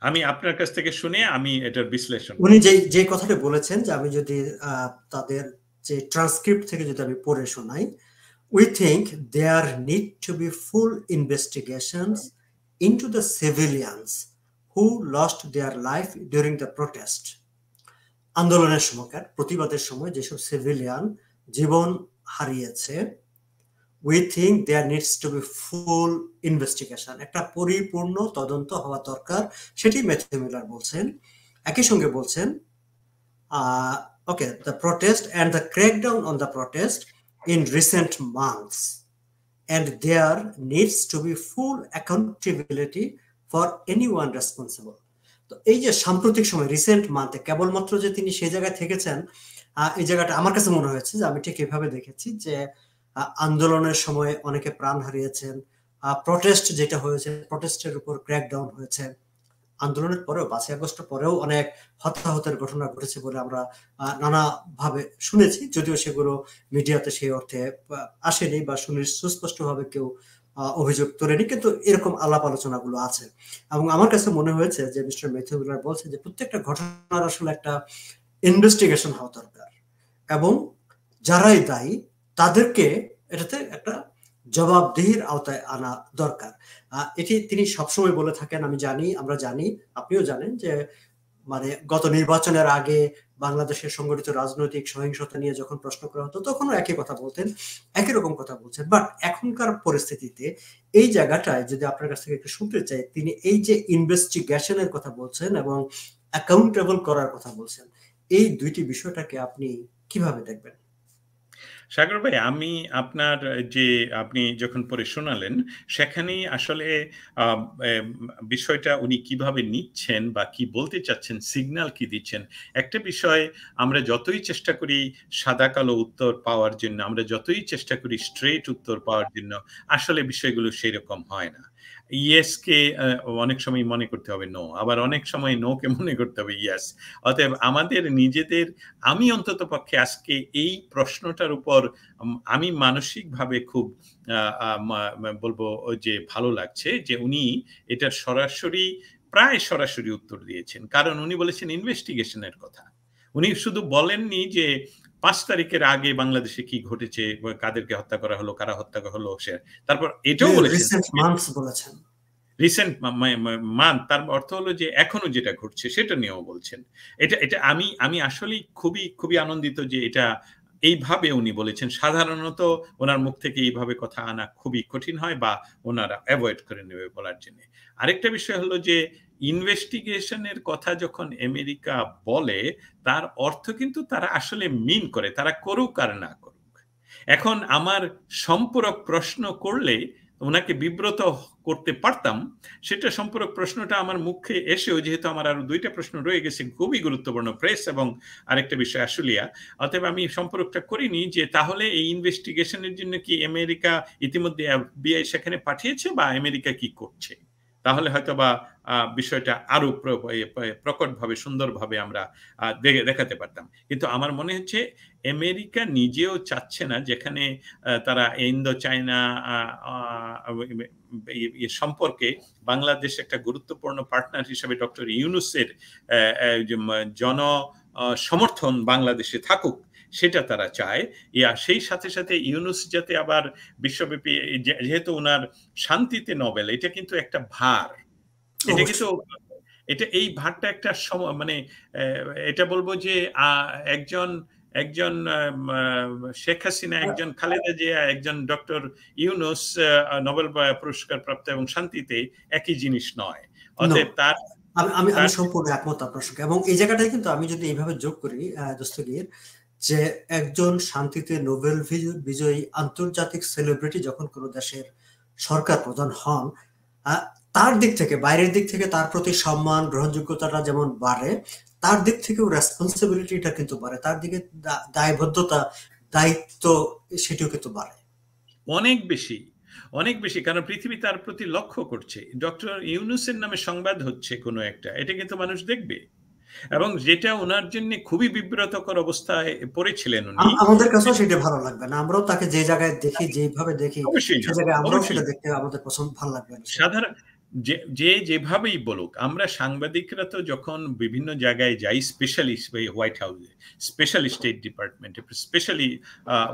আমি আপনার কাছ থেকে শুনে আমি এটার বিশ্লেষণ। উনি যে কথাটা বলেছেন, যে আমি যদি তাদের যে ট্রান্সক্রিপ্ট থেকে যদি আমি পড়ে শোনাই, we think there need to be full investigations into the civilians who lost their life during the protest. আন্দোলনের সময়কার, প্রতিবাদের সময় যেসব সিভিলিয়ান জীবন হারিয়েছে, we think there needs to be full investigation, একটা পরিপূর্ণ তদন্ত হওয়া দরকার, সেটি ম্যাথিউ মিলার বলছেন। একই সঙ্গে বলছেন okay, the protest and the crackdown on the protest in recent months, and there needs to be full accountability for anyone responsible. তো এই যে সাম্প্রতিক সময়, রিসেন্ট মান্থে, কেবলমাত্র যে তিনি সেই জায়গায় থেকেছেন, এই জায়গাটা আমার কাছে মনে হয়েছে যে আমি ঠিক এভাবে দেখেছি যে আন্দোলনের সময় অনেকে প্রাণ হারিয়েছেন, প্রটেস্ট যেটা হয়েছে, প্রটেস্টের উপর ক্র্যাকডাউন হয়েছে, আন্দোলনের পরেও 5 আগস্টের পরেও অনেক হতাহতের ঘটনা ঘটেছে বলে আমরা নানাভাবে শুনেছি, যদিও সেগুলো মিডিয়াতে সেই অর্থে আসেনি বা সুস্পষ্টভাবে কেউ অভিযোগ তোলেনি, কিন্তু এরকম আলাপ আলোচনাগুলো আছে। এবং আমার কাছে মনে হয়েছে যে মিস্টার ম্যাথিউ মিলার বলছে যে প্রত্যেকটা ঘটনার আসলে একটা ইনভেস্টিগেশন হওয়া দরকার, এবং যারাই দায়ী তাদেরকে এটাতে একটা জবাবদিহির আওতায় আনা দরকার। এটি তিনি সবসময় বলে থাকেন, আমরা জানি, আপনিও জানেন, যে মানে গত নির্বাচনের আগে বাংলাদেশের সংগঠিত রাজনৈতিক সহিংসতা নিয়ে যখন প্রশ্ন করা হতো, তখনও একই কথা বলতেন, একই রকম কথা বলছেন। বাট এখনকার পরিস্থিতিতে এই জায়গাটায় যদি আপনার কাছ থেকে একটু শুনতে চাই, তিনি এই যে ইনভেস্টিগেশনের কথা বলছেন এবং অ্যাকাউন্টেবল করার কথা বলছেন। এই দুইটি বিষয়টাকে আপনি কিভাবে দেখবেন? সাগর ভাই, আমি আপনার যে আপনি যখন পড়ে শোনালেন, সেখানেই আসলে আম এম বিষয়টা উনি কিভাবে নিচ্ছেন বা কি বলতে চাচ্ছেন, সিগন্যাল কি দিচ্ছেন। একটা বিষয়, আমরা যতই চেষ্টা করি সাদা-কালো উত্তর পাওয়ার জন্য, আমরা যতই চেষ্টা করি স্ট্রেইট উত্তর পাওয়ার জন্য, আসলে বিষয়গুলো সেরকম হয় না। ইয়েস কে অনেক সময় মনে করতে হবে নো, আবার অনেক সময় নো কে মনে করতে হবে ইয়েস। অতএব আমাদের নিজেদের, আমি অন্ততপক্ষে আজকে এই প্রশ্নটার উপর আমি মানসিকভাবে খুব আ আ মা মা বলবো যে ভালো লাগছে যে উনি এটার প্রায় সরাসরি উত্তর দিয়েছেন। কারণ উনি বলেছেন ইনভেস্টিগেশন এর কথা। উনি শুধু বলেননি যে ৫ তারিখের আগে বাংলাদেশে কি ঘটেছে, কাদেরকে হত্যা করা হলো, কারা হত্যা হলো তারপর এটাও বলেছেন রিসেন্ট মান্থস বলেছেন। রিসেন্ট মা মা মা মান্থ, তার অর্থ হলো যে এখনো যেটা ঘটছে সেটা নিয়েও বলছেন। এটা আমি আসলেই খুবই আনন্দিত যে এটা এইভাবে উনি বলেছেন। সাধারণত উনার মুখ থেকে এইভাবে কথা আনা খুবই কঠিন হয় বা উনারা এভয়েড করে নেবে বলার জন্যে। আরেকটা বিষয় হলো যে ইনভেস্টিগেশন এর কথা যখন আমেরিকা বলে, তার অর্থ কিন্তু তারা আসলে মিন করে। তারা করুক আর না করুক। এখন আমার সম্পূরক প্রশ্ন করলে উনাকে বিব্রত করতে পারতাম। সেটা সম্পূরক প্রশ্নটা আমার মুখে এসেও, যেহেতু আমার আরো ২ টা প্রশ্ন রয়ে গেছে খুবই গুরুত্বপূর্ণ, প্রেস এবং আরেকটা বিষয় আশুলিয়া। অতএব আমি সম্পর্কটা করিনি যে তাহলে এই ইনভেস্টিগেশন এর জন্য কি আমেরিকা ইতিমধ্যে FBI সেখানে পাঠিয়েছে বা আমেরিকা কি করছে? তাহলে হয়তোবা বিষয়টা আরো প্রকটভাবে সুন্দরভাবে আমরা দেখাতে পারতাম। কিন্তু আমার মনে হচ্ছে আমেরিকা নিজেও চাচ্ছে না, যেখানে তারা ইন্দো চায়না আ আ সম্পর্কে বাংলাদেশ একটা গুরুত্বপূর্ণ পার্টনার হিসেবে ডক্টর ইউনূসের অ্যা অ্যা যে জন সমর্থন বাংলাদেশে থাকুক, সেটা তারা চায়। সেই সাথে ইউনূস যাতে আবার বিশ্বব্যাপী, যেহেতু উনার শান্তিতে নোবেল, এটা কিন্তু একটা ভার। এটা কিন্তু অবশ্যই। এই ভারটা একটা মানে এটা বলব যে একজন একজন শেখ হাসিনা, একজন খালেদা জিয়া, একজন ডক্টর ইউনূস নোবেল পুরস্কার প্রাপ্ত এবং শান্তিতে একই জিনিস নয়। নো। অতএব তার আমি আমি আমি তার সম্পূর্ণ একমত আপনার সঙ্গে। এবং এই জায়গাটায় কিন্তু আমি যদি এইভাবে যোগ করি দস্তগীর, যে একজন শান্তিতে নোবেল বিজয়ী আন্তর্জাতিক সেলিব্রিটি যখন কোন দেশের সরকার প্রধান হন, আ তার দিক থেকে, বাইরের দিক থেকে তার প্রতি সম্মান, গ্রহণযোগ্যতাটা যেমন বাড়ে, তার দিক থেকেও রেসপনসিবিলিটিটা কিন্তু বাড়ে। তার দিকে দায়বদ্ধতা, দায়িত্ব সেটিও কিন্তু বাড়ে। অনেক বেশি, অনেক বেশি। কারণ পৃথিবী তার প্রতি লক্ষ্য করছে। ডক্টর ইউনূসের নামে সংবাদ হচ্ছে কোনো একটা। এটা কিন্তু মানুষ দেখবে। এবং যেটা উনার জন্য খুবই বিব্রতকর অবস্থায় পড়েছিলেন উনি। আমাদের কাছেও সেটা ভালো লাগবে না। আমরাও তাকে যে জায়গায় দেখি, যেভাবে দেখি, অবশ্যই সে না, জায়গায় আমরাও অবশ্যই সেটা না। দেখতে আমাদের পছন্দ ভাল লাগবে না সেটা। সাধারণ যে যেভাবেই বলুক, আমরা সাংবাদিকরা তো যখন বিভিন্ন জায়গায় যাই, স্পেশালি হোয়াইট হাউসে, স্পেশালি স্টেট ডিপার্টমেন্টে, স্পেশালি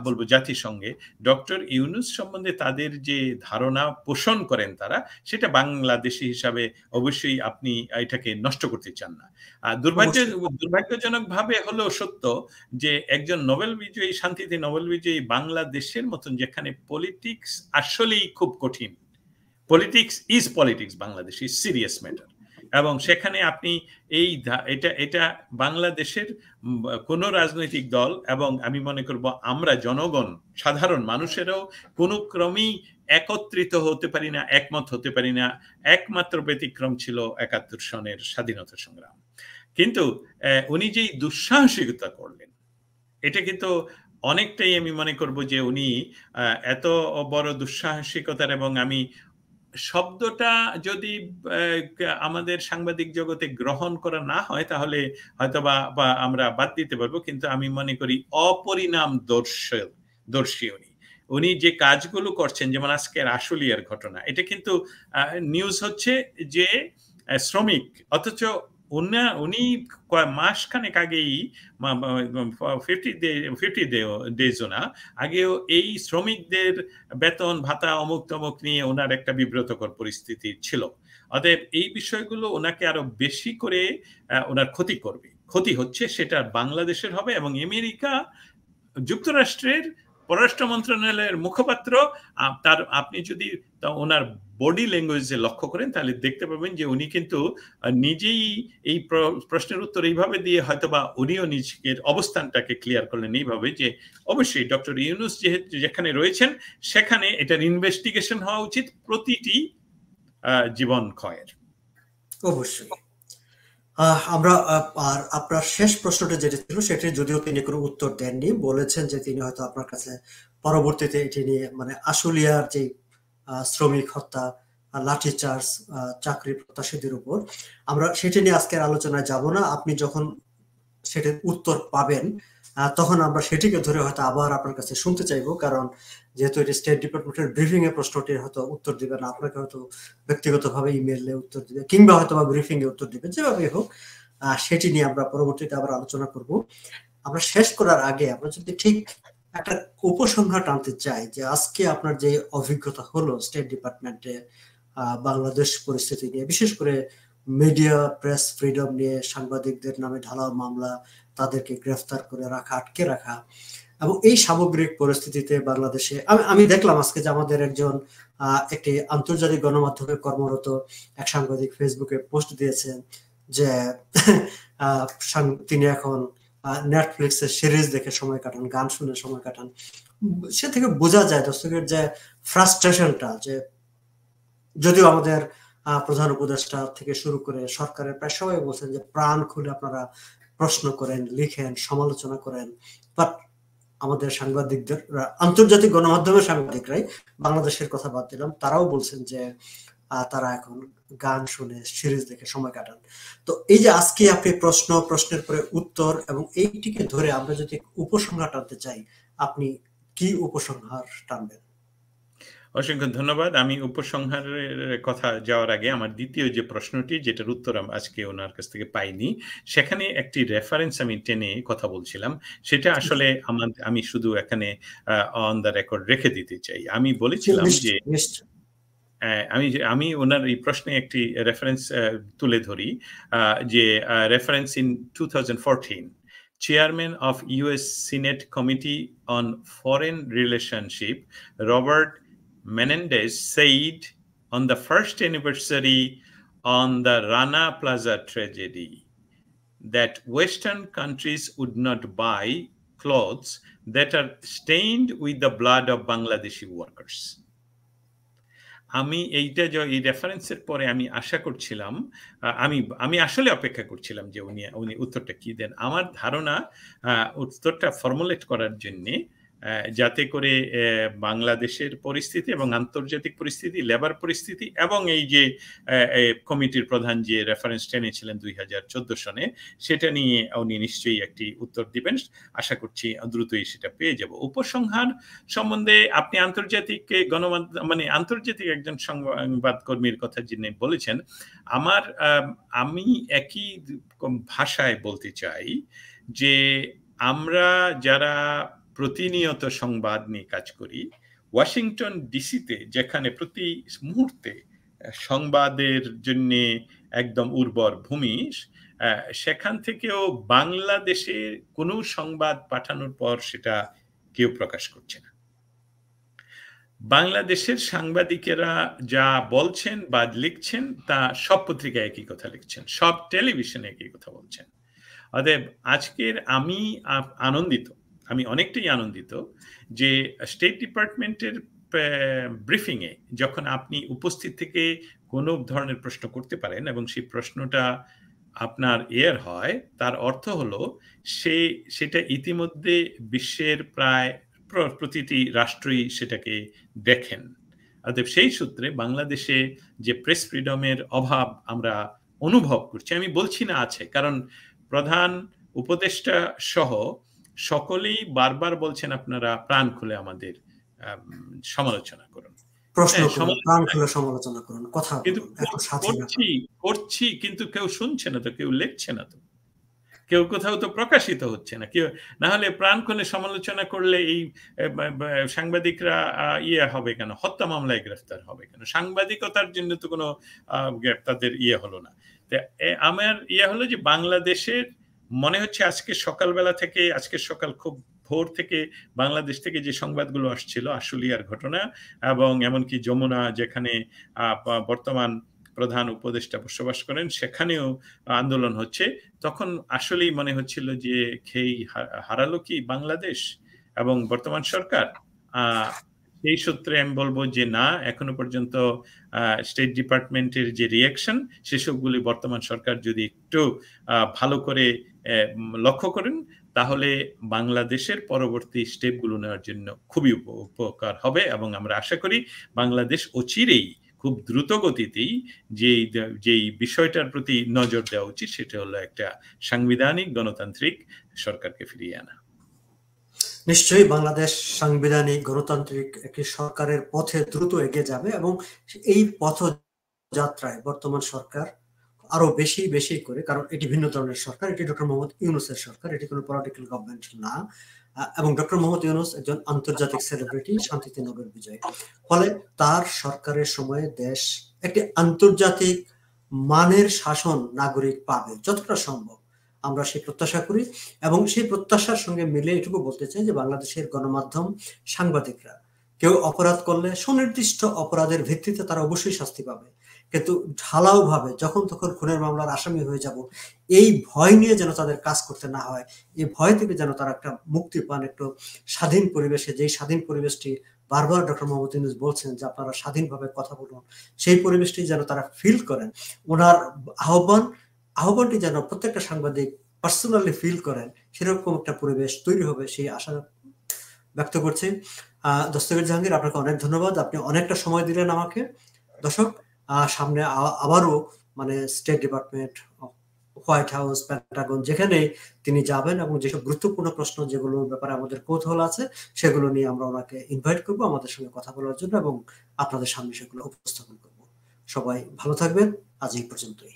বলবো জাতিসংঘে, ডক্টর ইউনূস সম্বন্ধে তাদের যে ধারণা পোষণ করেন তারা, সেটা বাংলাদেশী হিসাবে অবশ্যই আপনি এটাকে নষ্ট করতে চান না। অবশ্যই। দুর্ভাগ্যজনকভাবে হলেও সত্য যে একজন নোবেল বিজয়ী, শান্তিতে নোবেল বিজয়ী বাংলাদেশের মতন, যেখানে পলিটিক্স আসলেই খুব কঠিন। Politics Bangladesh is serious matter. এবং সেখানে আপনি এটা বাংলাদেশের কোন রাজনৈতিক দল, এবং আমি মনে করব আমরা জনগণ, সাধারণ মানুষেরাও কোনো ক্রমেই একত্রিত হতে পারি না, একমত হতে পারি না। একমাত্র ব্যতিক্রম ছিল ৭১ সনের স্বাধীনতা সংগ্রাম। কিন্তু উনি যেই দুঃসাহসিকতা করলেন, এটা কিন্তু অনেকটাই আমি মনে করব যে উনি এত বড় দুঃসাহসিকতার, এবং আমি শব্দটা যদি আমাদের সাংবাদিক জগতে গ্রহণ করা না হয়, তাহলে হয়তোবা আমরা বাদ দিতে পারবো। কিন্তু আমি মনে করি অপরিণাম দর্শী উনি। উনি যে কাজগুলো করছেন, যেমন আজকের আশুলিয়ার ঘটনা, এটা কিন্তু নিউজ হচ্ছে যে শ্রমিক, অথচ উনি মাসখানেক আগেই 50 ডেজও না, আগেও এই শ্রমিকদের বেতন ভাতা অমুক তমুক নিয়ে ওনার একটা বিব্রতকর পরিস্থিতি ছিল। অতএব এই বিষয়গুলো ওনাকে আরো বেশি করে ওনার ক্ষতি করবে। ক্ষতি হচ্ছে সেটা বাংলাদেশের হবে, এবং আমেরিকা যুক্তরাষ্ট্রের পররাষ্ট্র মন্ত্রণালয়ের মুখপাত্র। তার আপনি যদি ওনার বডি ল্যাঙ্গুয়েজে লক্ষ্য করেন তাহলে দেখতে পাবেন যে উনি কিন্তু নিজেই এই প্রশ্নের উত্তর এইভাবে দিয়ে হয়তোবা উনিও নিজের অবস্থানটাকে ক্লিয়ার করলেন এইভাবে যে অবশ্যই ডক্টর ইউনূস যেখানে রয়েছেন সেখানে এটার ইনভেস্টিগেশন হওয়া উচিত প্রতিটি জীবন ক্ষয়ের। অবশ্যই। আমরা আর আপনার শেষ প্রশ্নটা যেটা ছিল সেটি যদিও তিনি কোনো উত্তর দেননি, বলেছেন যে তিনি হয়তো আপনার কাছে পরবর্তীতে এটি নিয়ে মানে আশুলিয়ার যে শ্রমিক হত্যা, লাঠিচার্জ, চাকরি প্রত্যাশীদের উপর, আমরা সেটি নিয়ে আজকের আলোচনায় যাব না। আপনি যখন সেটার উত্তর পাবেন তখন আমরা সেটিকে ধরে হয়তো আবার আপনার কাছে শুনতে চাইবো, কারণ যেহেতু এটি স্টেট ডিপার্টমেন্টের ব্রিফিং এর প্রশ্নটি হয়তো উত্তর দিবে না, আপনাকে হয়তো ব্যক্তিগতভাবে ইমেইলে উত্তর দিবে কিংবা হয়তো বা ব্রিফিং এ উত্তর দিবে, যেভাবেই হোক সেটি নিয়ে আমরা পরবর্তীতে আবার আলোচনা করব। আমরা শেষ করার আগে আমরা যদি ঠিক একটা উপসংহার টানতে চাই যে আজকে আপনার যে অভিজ্ঞতা হলো স্টেট ডিপার্টমেন্টে বাংলাদেশ পরিস্থিতি নিয়ে, বিশেষ করে মিডিয়া প্রেস ফ্রিডম নিয়ে সাংবাদিকদের নামে ঢালাও মামলা, তাদেরকে গ্রেফতার করে রাখা, আটকে রাখা, এবং এই সামগ্রিক পরিস্থিতিতে বাংলাদেশে আমি দেখলাম আজকে যে আমাদের একজন একটি আন্তর্জাতিক গণমাধ্যমে কর্মরত এক সাংবাদিক ফেসবুকে পোস্ট দিয়েছেন যে তিনি এখন নেটফ্লিক্সের সিরিজ দেখে সময় কাটান, গান শুনে সময় কাটান। সে থেকে বোঝা যায় দর্শকের যে ফ্রাস্ট্রেশনটা, যে যদিও আমাদের প্রধান উপদেষ্টা থেকে শুরু করে সরকারের প্রায় সবাই বলছেন যে প্রাণ খুলে আপনারা প্রশ্ন করেন, লিখেন, সমালোচনা করেন, বাট আমাদের সাংবাদিকদের, আন্তর্জাতিক গণমাধ্যমের সাংবাদিকরাই, বাংলাদেশের কথা বাদ দিলাম, তারাও বলছেন যে তারা এখন গান শুনে সিরিজ দেখে সময় কাটান। তো এই যে আজকে আপনি প্রশ্নের পরে উত্তর এবং এইটিকে ধরে আমরা যদি উপসংহার টানতে চাই, আপনি কি উপসংহার টানবেন? অসংখ্য ধন্যবাদ। আমি উপসংহারের কথা যাওয়ার আগে আমার দ্বিতীয় যে প্রশ্নটি, যেটার উত্তর আজকে ওনার কাছ থেকে পাইনি, সেখানে একটি রেফারেন্স আমি টেনে কথা বলছিলাম। সেটা আসলে আমি শুধু এখানে অন দ্য রেকর্ড রেখে দিতে চাই। আমি বলেছিলাম যে আমি ওনার এই প্রশ্নে একটি রেফারেন্স তুলে ধরি, যে reference in 2014 Chairman of US Senate Committee on Foreign Relationship Robert Menendez said on the first anniversary on the Rana Plaza tragedy that Western countries would not buy clothes that are stained with the blood of Bangladeshi workers. আমি এই রেফারেন্সের পরে আমি আশা করছিলাম, আমি আসলে অপেক্ষা করছিলাম যে উনি উত্তরটা কি দেন। আমার ধারণা উত্তরটা ফর্মুলেট করার জন্যে, যাতে করে বাংলাদেশের পরিস্থিতি এবং আন্তর্জাতিক পরিস্থিতি, লেবার পরিস্থিতি এবং এই যে কমিটির প্রধান যে রেফারেন্স টেনেছিলেন 2014 সনে, সেটা নিয়ে উনি নিশ্চয়ই একটি উত্তর দিবেন। আশা করছি দ্রুতই সেটা পেয়ে যাব। উপসংহার সম্বন্ধে আপনি আন্তর্জাতিক গণমাধ্যম মানে আন্তর্জাতিক একজন সংবাদকর্মীর কথা যিনি বলেছেন, আমি একই ভাষায় বলতে চাই যে আমরা যারা প্রতিনিয়ত সংবাদ নিয়ে কাজ করি, ওয়াশিংটন ডিসিতে যেখানে প্রতি মুহূর্তে সংবাদের জন্য একদম উর্বর ভূমি, সেখান থেকেও বাংলাদেশে কোনো সংবাদ পাঠানোর পর সেটা কেউ প্রকাশ করছে না। বাংলাদেশের সাংবাদিকেরা যা বলছেন বা লিখছেন তা সব পত্রিকায় একই কথা লিখছেন, সব টেলিভিশনে একই কথা বলছেন। অতএব আজকের আমি অনেকটাই আনন্দিত যে স্টেট ডিপার্টমেন্টের ব্রিফিংয়ে যখন আপনি উপস্থিত থেকে কোনো ধরনের প্রশ্ন করতে পারেন এবং সেই প্রশ্নটা আপনার এয়ার হয়, তার অর্থ হলো সেটা ইতিমধ্যে বিশ্বের প্রায় প্রতিটি রাষ্ট্রই সেটাকে দেখেন। অতএব সেই সূত্রে বাংলাদেশে যে প্রেস ফ্রিডমের অভাব আমরা অনুভব করছি, আমি বলছি না আছে, কারণ প্রধান উপদেষ্টা সহ সকলেই বারবার বলছেন আপনারা প্রাণ খুলে আমাদের সমালোচনা করুন, সমালোচনা করুন, কথা করছি, কিন্তু কেউ শুনছে না তো, কেউ লেখছে না তো, কেউ কোথাও তো প্রকাশিত হচ্ছে না। কেউ না হলে প্রাণ খুলে সমালোচনা করলে এই সাংবাদিকরা হবে কেন, হত্যা মামলায় গ্রেফতার হবে কেন? সাংবাদিকতার জন্য তো কোনো তাদের হলো না। আমার হলো যে বাংলাদেশের মনে হচ্ছে আজকে সকালবেলা থেকে, আজকের সকাল খুব ভোর থেকে বাংলাদেশ থেকে যে সংবাদগুলো আসছিল আশুলিয়ার ঘটনা এবং এমনকি যমুনা যেখানে বর্তমান প্রধান উপদেষ্টা বসবাস করেন সেখানেও আন্দোলন হচ্ছে, তখন আসলেই মনে হচ্ছিল যে খেই হারালো কি বাংলাদেশ এবং বর্তমান সরকার। সেই সূত্রে আমি বলবো যে না, এখনো পর্যন্ত স্টেট ডিপার্টমেন্টের যে রিয়াকশন সেসবগুলি বর্তমান সরকার যদি একটু ভালো করে লক্ষ্য করেন তাহলে বাংলাদেশের পরবর্তী স্টেপগুলো নেওয়ার জন্য খুবই উপকার হবে এবং আমরা আশা করি বাংলাদেশ অচিরেই খুব দ্রুত গতিতেই যেই বিষয়টার প্রতি নজর দেওয়া উচিত সেটা হলো একটা সাংবিধানিক গণতান্ত্রিক সরকারকে ফিরিয়ে আনা। নিশ্চয়ই বাংলাদেশ সাংবিধানিক গণতান্ত্রিক একটি সরকারের পথে দ্রুত এগিয়ে যাবে এবং এই পথযাত্রায় বর্তমান সরকার আরো বেশি বেশি করে, কারণ এটি ভিন্ন ধরনের সরকার, এটি ডক্টর মোহাম্মদ ইউনূসের সরকার, এটি কোনো পলিটিক্যাল গভর্নমেন্ট না, এবং ডক্টর মোহাম্মদ ইউনূস একজন আন্তর্জাতিক সেলিব্রিটি, শান্তিতে নোবেল বিজয়ী। ফলে তার সরকারের সময়ে দেশ একটি আন্তর্জাতিক মানের শাসন নাগরিক পাবে যতটা সম্ভব, আমরা সেই প্রত্যাশা করি। এবং সেই প্রত্যাশার সঙ্গে মিলে এটুকু বলতে চাই যে বাংলাদেশের গণমাধ্যম, সাংবাদিকরা কেউ অপরাধ করলে সুনির্দিষ্ট অপরাধের ভিত্তিতে তারা অবশ্যই শাস্তি পাবে, কিন্তু ঢালাও ভাবে যখন তখন খুনের মামলার আসামি হয়ে যাব এই ভয় নিয়ে যেন তাদের কাজ করতে না হয়, এই ভয় থেকে যেন তারা একটা মুক্তি পান, একটু স্বাধীন পরিবেশে, যেই স্বাধীন পরিবেশটি বারবার ডক্টর মোহাম্মদ ইউনূস বলছেন যে আপনারা স্বাধীনভাবে কথা বলুন, সেই পরিবেশটি যেন তারা ফিল করেন। ওনার আহ্বানটি যেন প্রত্যেকটা সাংবাদিক পার্সোনালি ফিল করেন, সেরকম একটা পরিবেশ তৈরি হবে সেই আশা ব্যক্ত করছি। দস্তগীর জাহাঙ্গীর, আপনাকে অনেক ধন্যবাদ, আপনি অনেকটা সময় দিলেন আমাকে। দর্শক, সামনে আবারও মানে state department, white house, Pentagon যেখানে তিনি যাবেন এবং যেসব গুরুত্বপূর্ণ প্রশ্ন যেগুলোর ব্যাপারে আমাদের কৌতূহল আছে সেগুলো নিয়ে আমরা ওনাকে ইনভাইট করবো আমাদের সঙ্গে কথা বলার জন্য এবং আপনাদের সামনে সেগুলো উপস্থাপন করবো। সবাই ভালো থাকবেন, আজ এই পর্যন্তই।